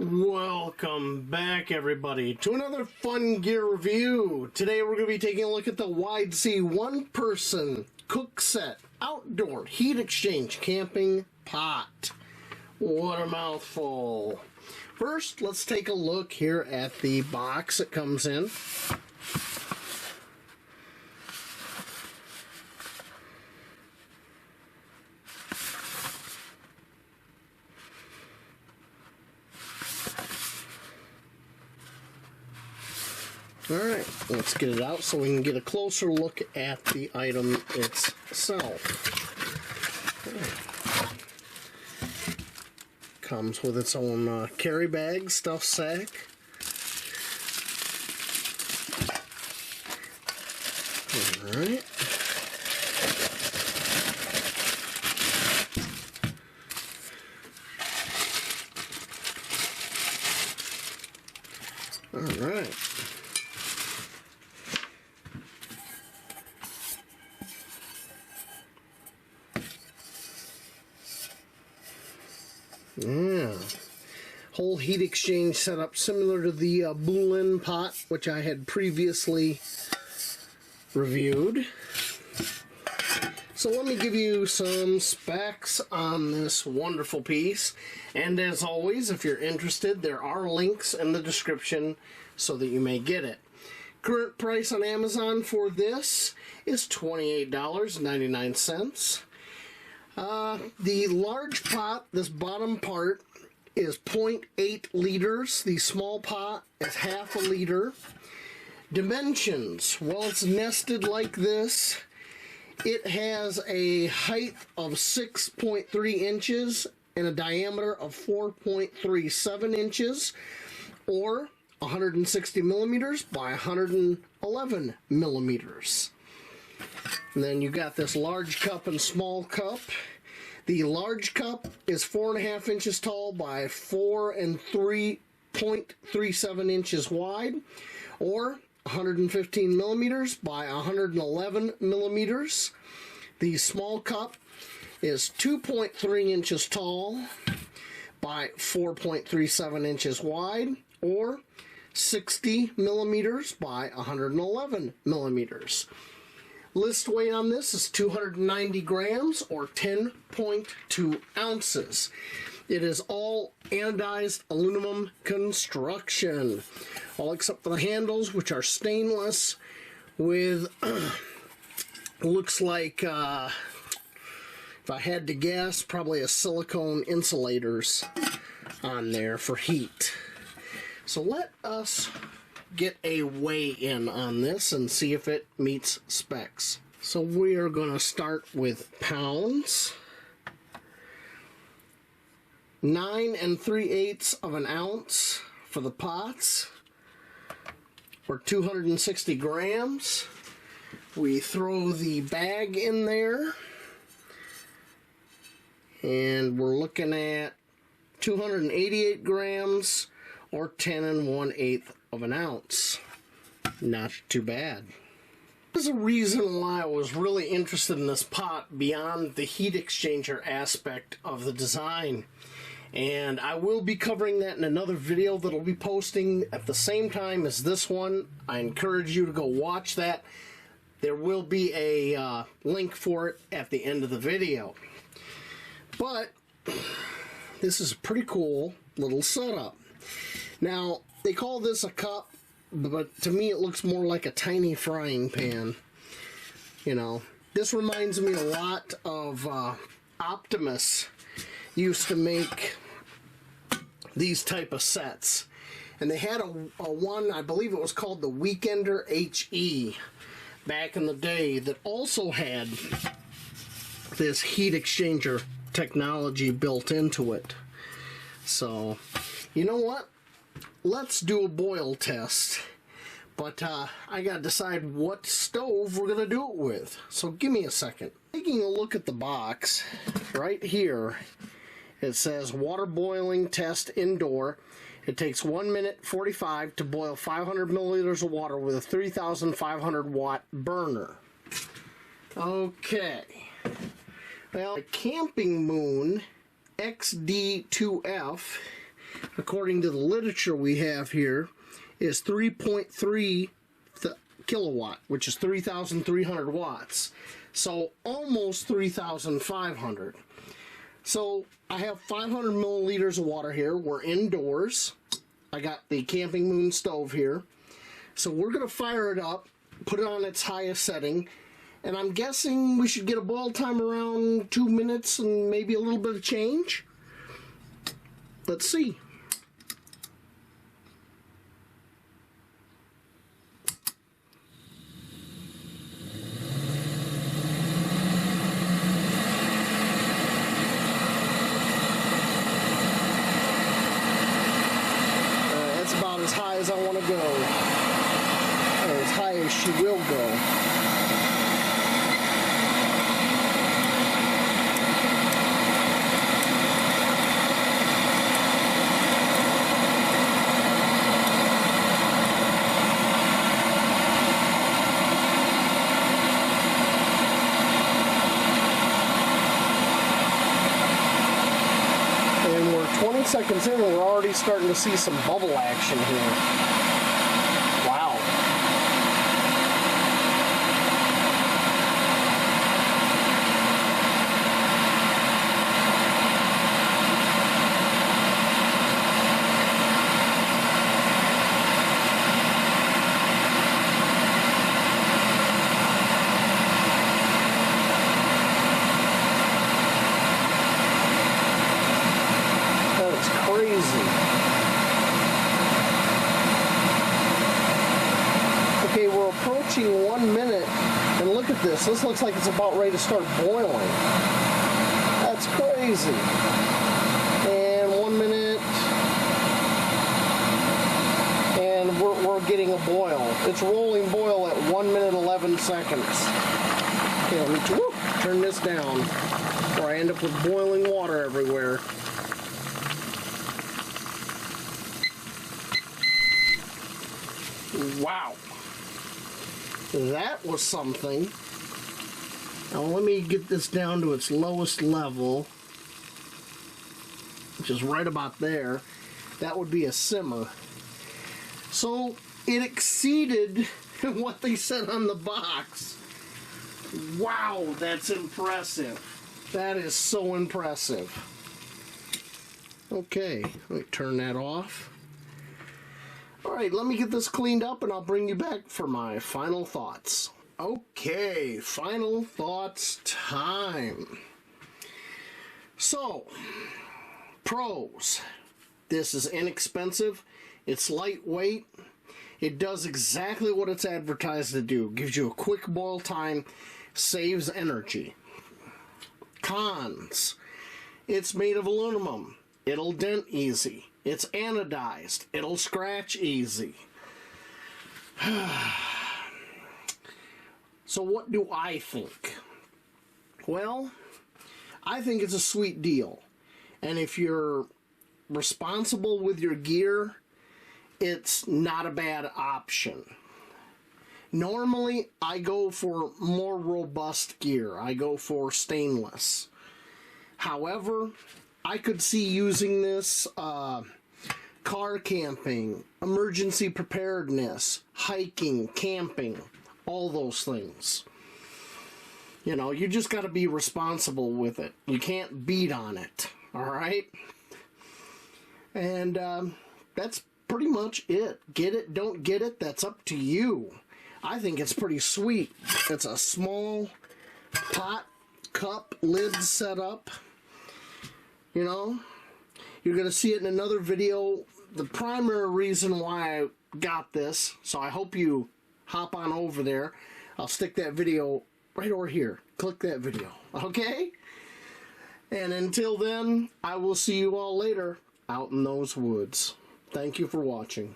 Welcome back, everybody, to another fun gear review. Today we're going to be taking a look at the Widesea one-person cook set outdoor heat exchange camping pot. What a mouthful. First, let's take a look here at the box it comes in. Alright, let's get it out so we can get a closer look at the item itself. Comes with its own carry bag, stuff sack. Alright. Alright. Yeah, whole heat exchange setup similar to the Boulin pot, which I had previously reviewed. So let me give you some specs on this wonderful piece. And as always, if you're interested, there are links in the description so that you may get it. Current price on Amazon for this is $28.99. The large pot, this bottom part, is 0.8 liters. The small pot is half a liter. Dimensions, well, it's nested like this. It has a height of 6.3 inches and a diameter of 4.37 inches, or 160 millimeters by 111 millimeters. And then you got this large cup and small cup. The large cup is 4.5 inches tall by 4 and 3.37 inches wide, or 115 millimeters by 111 millimeters. The small cup is 2.3 inches tall by 4.37 inches wide, or 60 millimeters by 111 millimeters. List weight on this is 290 grams or 10.2 ounces. It is all anodized aluminum construction, all except for the handles, which are stainless with, looks like, if I had to guess, probably a silicone insulators on there for heat. So let us get a weigh-in on this and see if it meets specs. So we are going to start with pounds. 9 3/8 of an ounce for the pots, or 260 grams. We throw the bag in there, and we're looking at 288 grams, or 10 1/8 of an ounce. Not too bad. There's a reason why I was really interested in this pot beyond the heat exchanger aspect of the design. And I will be covering that in another video that I'll be posting at the same time as this one. I encourage you to go watch that. There will be a link for it at the end of the video. But this is a pretty cool little setup. Now, they call this a cup, but to me it looks more like a tiny frying pan. You know, this reminds me a lot of Optimus used to make these type of sets. And they had a one, I believe it was called the Weekender HE back in the day, that also had this heat exchanger technology built into it. So, you know what? Let's do a boil test. But I gotta decide what stove we're gonna do it with. So give me a second. Taking a look at the box, right here, it says water boiling test indoor. It takes 1 minute 45 to boil 500 milliliters of water with a 3,500 watt burner. Okay. Well, the Camping Moon XD2F according to the literature we have here, is 3.3 kilowatt, which is 3,300 watts. So almost 3,500. So I have 500 milliliters of water here. We're indoors. I got the Camping Moon stove here. So we're going to fire it up, put it on its highest setting, and I'm guessing we should get a boil time around 2 minutes and maybe a little bit of change. Let's see. That's about as high as I want to go, or as high as she will go. And we're 20 seconds in and we're already starting to see some bubble action here. Wow. Crazy. Okay, we're approaching 1 minute, and look at this. This looks like it's about ready to start boiling. That's crazy. And 1 minute, and we're getting a boil. It's rolling boil at 1 minute 11 seconds. Okay, let me turn this down, or I end up with boiling water everywhere. Wow, that was something. Now let me get this down to its lowest level, which is right about there. That would be a simmer. So it exceeded what they said on the box. Wow, that's impressive. That is so impressive. Okay, let me turn that off. Alright, let me get this cleaned up and I'll bring you back for my final thoughts. Okay, final thoughts time. So, pros. This is inexpensive. It's lightweight. It does exactly what it's advertised to do. Gives you a quick boil time, saves energy. Cons. It's made of aluminum. It'll dent easy. It's anodized. It'll scratch easy. So what do I think? Well, I think it's a sweet deal. And if you're responsible with your gear, it's not a bad option. Normally, I go for more robust gear. I go for stainless. However, I could see using this car camping, emergency preparedness, hiking, camping, all those things. You know, you just got to be responsible with it. You can't beat on it, all right? And that's pretty much it. Get it, don't get it, that's up to you. I think it's pretty sweet. It's a small pot, cup, lid setup. You know, you're going to see it in another video. The primary reason why I got this, so I hope you hop on over there. I'll stick that video right over here. Click that video, okay? And until then, I will see you all later out in those woods. Thank you for watching.